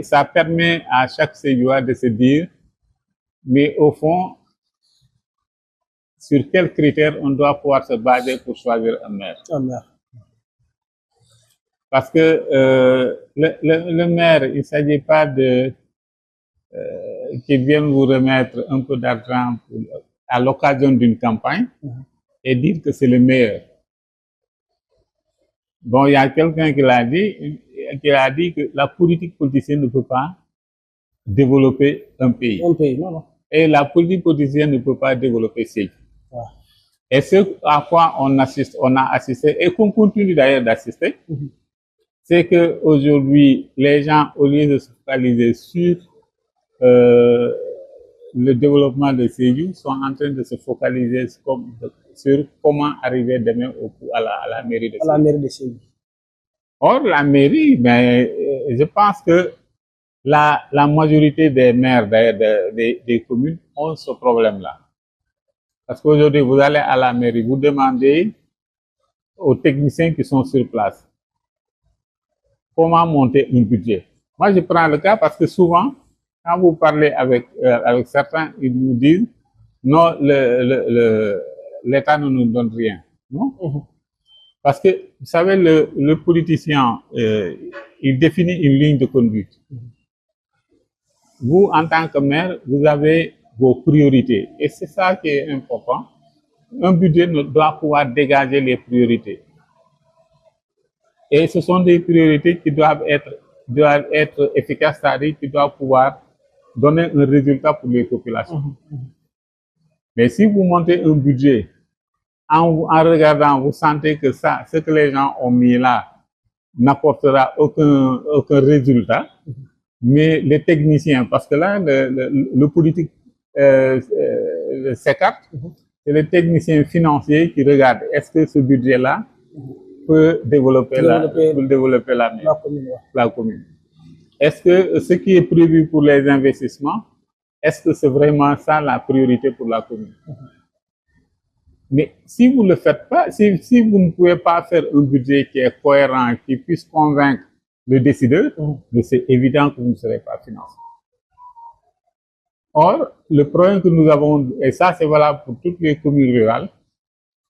Ça permet à chaque Sédiois de se dire, mais au fond, sur quels critères on doit pouvoir se baser pour choisir un maire. Parce que le maire, il ne s'agit pas de qu'il vienne vous remettre un peu d'argent à l'occasion d'une campagne et dire que c'est le meilleur. Bon, il y a quelqu'un qui a dit que la politique politicienne ne peut pas développer un pays. Non. Et la politique politicienne ne peut pas développer ce pays. Et ce à quoi on a assisté, et qu'on continue d'ailleurs d'assister, c'est qu'aujourd'hui, les gens, au lieu de se focaliser sur le développement de Sédhiou, sont en train de se focaliser sur comment arriver demain à la mairie de Sédhiou. Or, la mairie, je pense que la majorité des maires des communes ont ce problème-là. Parce qu'aujourd'hui, vous allez à la mairie, vous demandez aux techniciens qui sont sur place comment monter un budget. Moi, je prends le cas parce que souvent, quand vous parlez avec certains, ils nous disent non, l'État ne nous donne rien. Non? Parce que, vous savez, le politicien, il définit une ligne de conduite. Vous, en tant que maire, vous avez vos priorités. Et c'est ça qui est important. Un budget doit pouvoir dégager les priorités. Et ce sont des priorités qui doivent être efficaces, c'est-à-dire qui doivent pouvoir donner un résultat pour les populations. Mais si vous montez un budget, en regardant, vous sentez que ce que les gens ont mis là n'apportera aucun résultat, mais les techniciens, parce que là, le politique s'écarte, c'est les techniciens financiers qui regardent est-ce que ce budget-là peut développer la commune. Est-ce que ce qui est prévu pour les investissements, est-ce que c'est vraiment ça la priorité pour la commune? Mais si vous ne le faites pas, si vous ne pouvez pas faire un budget qui est cohérent, qui puisse convaincre le décideur, c'est évident que vous ne serez pas financé. Or, le problème que nous avons, et ça c'est valable pour toutes les communes rurales,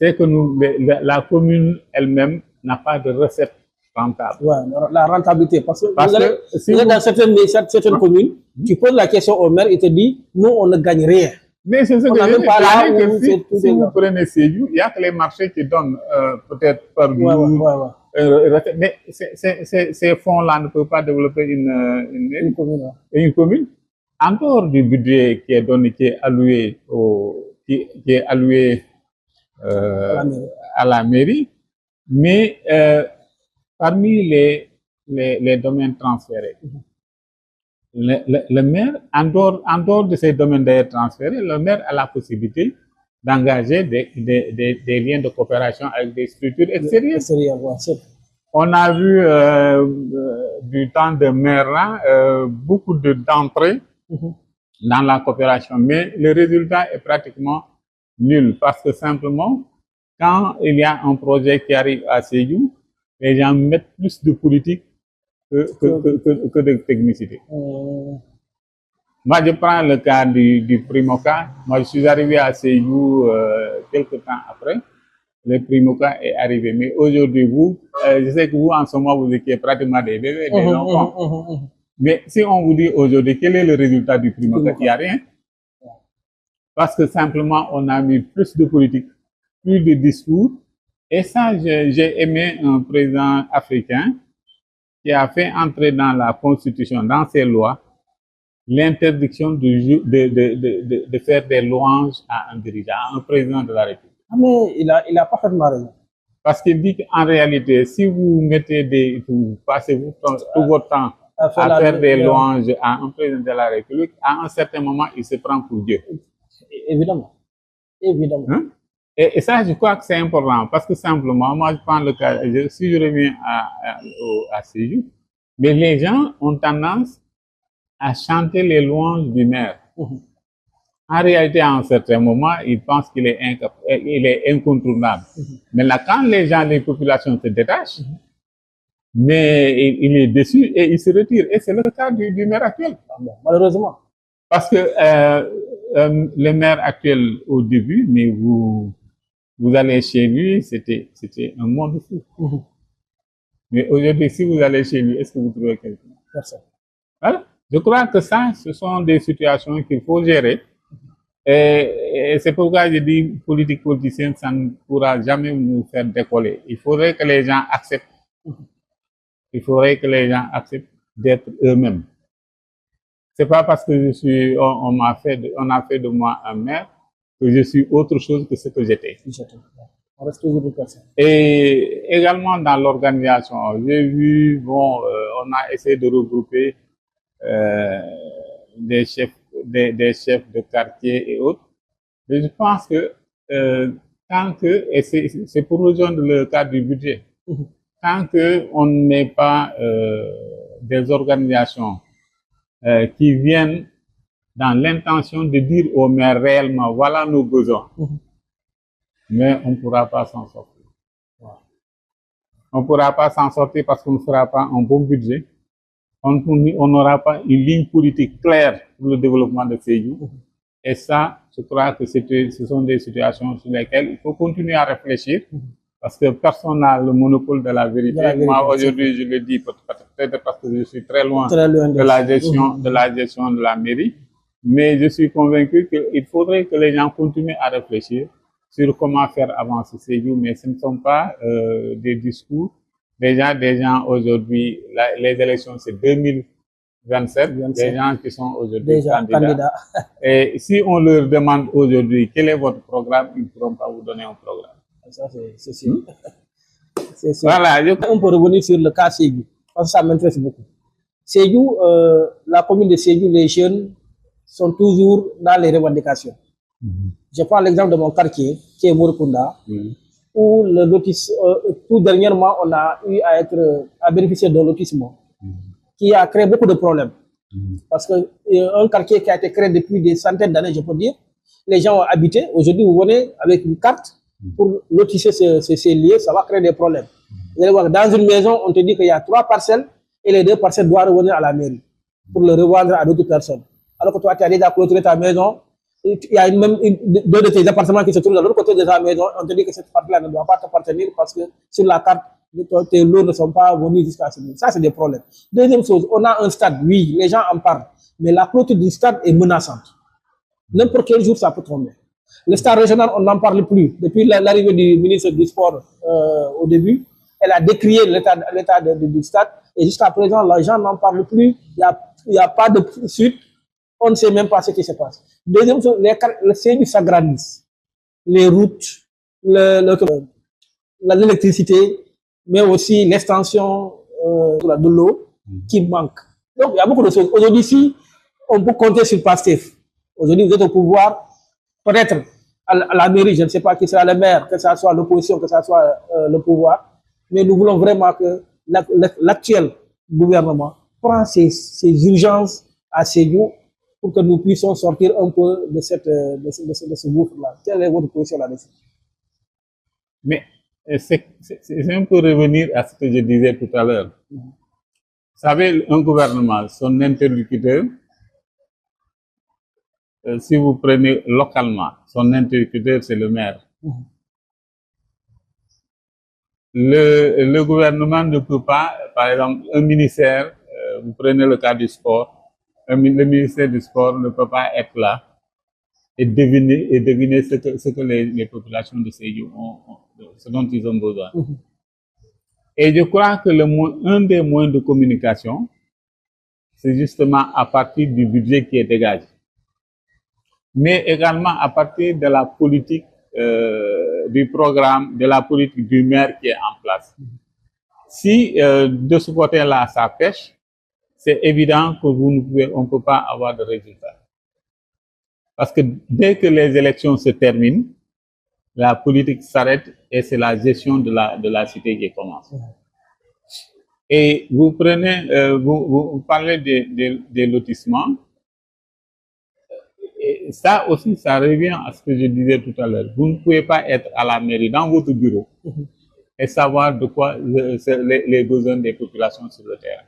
c'est que la commune elle-même n'a pas de recette rentable. Ouais, la rentabilité, parce que vous êtes dans certaines communes, tu poses la question au maire, il te dit, nous on ne gagne rien. Mais c'est ce que je dis, si vous prenez Sédhiou, il y a que les marchés qui donnent peut-être par jour. Mais ces fonds-là ne peuvent pas développer une commune. En dehors du budget qui est donné, qui est alloué à la mairie, mais parmi les domaines transférés, le maire, en dehors de ces domaines transférés, le maire a la possibilité d'engager des liens de coopération avec des structures extérieures. On a vu du temps de maire là, beaucoup d'entrées dans la coopération, mais le résultat est pratiquement nul parce que simplement, quand il y a un projet qui arrive à Sédhiou, les gens mettent plus de politique que de technicité. Moi, je prends le cas du Primoca. Moi, je suis arrivé à Sédhiou quelques temps après. Le Primoca est arrivé. Mais aujourd'hui, je sais que vous, en ce moment, vous étiez pratiquement des bébés, des enfants. Mais si on vous dit aujourd'hui, quel est le résultat du Primoca? Il n'y a rien. Parce que simplement, on a mis plus de politique, plus de discours. Et ça, j'ai aimé un président africain qui a fait entrer dans la Constitution, dans ses lois, l'interdiction de faire des louanges à un dirigeant, à un président de la République. Ah, mais il a parfaitement raison. Parce qu'il dit qu'en réalité, si vous passez tout votre temps à faire des louanges à un président de la République, à un certain moment, il se prend pour Dieu. Évidemment. Hein? Et ça, je crois que c'est important, parce que simplement, moi, je prends le cas, si je reviens à Sédhiou, mais les gens ont tendance à chanter les louanges du maire. En réalité, à un certain moment, ils pensent qu'il est incontournable. Mais là, quand les populations se détachent, mais il est déçu et il se retire. Et c'est le cas du maire actuel. Malheureusement. Parce que le maire actuel, au début, mais vous allez chez lui, c'était un monde fou. Mais aujourd'hui, si vous allez chez lui, est-ce que vous trouvez quelqu'un? Personne. Voilà. Je crois que ça, ce sont des situations qu'il faut gérer. Et c'est pourquoi je dis politique politicienne, ça ne pourra jamais nous faire décoller. Il faudrait que les gens acceptent. Il faudrait que les gens acceptent d'être eux-mêmes. C'est pas parce que on a fait de moi un maire que je suis autre chose que ce que j'étais. On reste toujours une personne. Et également dans l'organisation, j'ai vu, bon, on a essayé de regrouper des chefs de quartier et autres. Mais je pense que et c'est pour rejoindre le cadre du budget, tant qu'on n'est pas des organisations qui viennent dans l'intention de dire aux maires réellement, voilà nos besoins, mais on ne pourra pas s'en sortir. On ne pourra pas s'en sortir parce qu'on ne fera pas un bon budget. On n'aura pas une ligne politique claire pour le développement de ces lieux. Et ça, je crois que ce sont des situations sur lesquelles il faut continuer à réfléchir parce que personne n'a le monopole de la vérité. Moi, aujourd'hui, je le dis peut-être parce que je suis très loin de la gestion de la mairie. Mais je suis convaincu qu'il faudrait que les gens continuent à réfléchir sur comment faire avancer ces lieux, mais ce ne sont pas des discours. Des gens aujourd'hui, les élections, c'est 2027, des gens qui sont aujourd'hui candidats. Et si on leur demande aujourd'hui quel est votre programme, ils ne pourront pas vous donner un programme. Ça, c'est sûr. C'est sûr. Voilà. On peut revenir sur le cas Sédhiou, parce que ça m'intéresse beaucoup. Sédhiou, la commune de Sédhiou, les jeunes sont toujours dans les revendications. Je prends l'exemple de mon quartier, qui est Mouroukunda, où le lotissement, tout dernièrement, on a eu à bénéficier d'un lotissement qui a créé beaucoup de problèmes. Parce que un quartier qui a été créé depuis des centaines d'années, je peux dire, les gens ont habité. Aujourd'hui, vous venez avec une carte pour lotisser ces lieux, ça va créer des problèmes. Vous allez voir, dans une maison, on te dit qu'il y a 3 parcelles et les 2 parcelles doivent revenir à la mairie pour le revendre à d'autres personnes. Alors que toi, tu as déjà clôturé ta maison, il y a même 2 de tes appartements qui se trouvent de l'autre côté de ta maison, on te dit que cette partie-là ne doit pas t'appartenir parce que sur la carte, tes lots ne sont pas venus jusqu'à ce niveau. Ça, c'est des problèmes. Deuxième chose, on a un stade, oui, les gens en parlent, mais la clôture du stade est menaçante. N'importe quel jour, ça peut tomber. Le stade régional, on n'en parle plus. Depuis l'arrivée du ministre du Sport au début, elle a décrié l'état du stade et jusqu'à présent, les gens n'en parlent plus. Il n'y a pas de suite. On ne sait même pas ce qui se passe. Deuxième chose, les Sédhiou s'agrandissent. Les routes, l'électricité, mais aussi l'extension de l'eau qui manque. Donc, il y a beaucoup de choses. Aujourd'hui, si on peut compter sur PASTEF, aujourd'hui, vous êtes au pouvoir, peut-être à la mairie, je ne sais pas qui sera le maire, que ce soit l'opposition, que ce soit le pouvoir, mais nous voulons vraiment que l'actuel gouvernement prenne ces urgences à Sédhiou pour que nous puissions sortir un peu de ce gouffre-là. Quelle est votre position là-dessus? Mais c'est un peu revenir à ce que je disais tout à l'heure. Vous savez, un gouvernement, son interlocuteur, si vous prenez localement, son interlocuteur, c'est le maire. Le gouvernement ne peut pas, par exemple, un ministère, vous prenez le cas du sport, le ministère du sport ne peut pas être là et deviner ce que les populations de Sédhiou ont, ce dont ils ont besoin. Et je crois que un des moyens de communication, c'est justement à partir du budget qui est dégagé, mais également à partir de la politique du programme, de la politique du maire qui est en place. Si de ce côté-là, ça pêche, c'est évident que on ne peut pas avoir de résultat. Parce que dès que les élections se terminent, la politique s'arrête et c'est la gestion de la cité qui commence. Et vous prenez, vous parlez des lotissements. Et ça aussi, ça revient à ce que je disais tout à l'heure. Vous ne pouvez pas être à la mairie, dans votre bureau, et savoir de quoi les besoins des populations sur le terrain.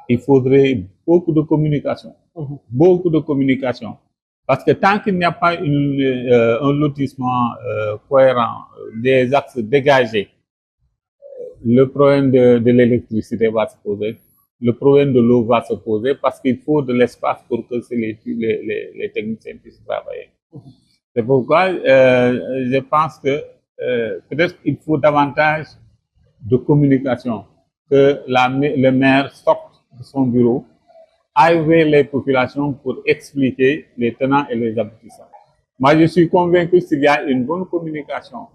Il faudrait beaucoup de communication, beaucoup de communication. Parce que tant qu'il n'y a pas un lotissement cohérent, des axes dégagés, le problème de l'électricité va se poser, le problème de l'eau va se poser, parce qu'il faut de l'espace pour que les techniciens puissent travailler. C'est pourquoi je pense que peut-être qu'il faut davantage de communication, que le maire sorte de son bureau, aille vers les populations pour expliquer les tenants et les aboutissants. Moi, je suis convaincu qu'il y a une bonne communication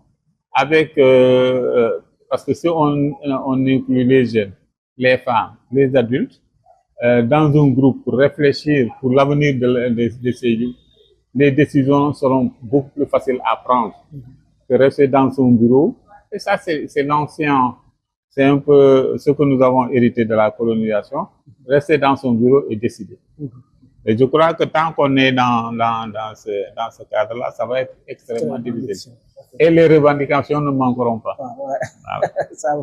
avec, parce que si on inclut les jeunes, les femmes, les adultes, dans un groupe pour réfléchir pour l'avenir de ces lieux, les décisions seront beaucoup plus faciles à prendre que rester dans son bureau. Et ça, c'est l'ancien, c'est un peu ce que nous avons hérité de la colonisation, rester dans son bureau et décider. Et je crois que tant qu'on est dans ce cadre-là, ça va être extrêmement difficile. Et les revendications ne manqueront pas. Voilà. Ça va.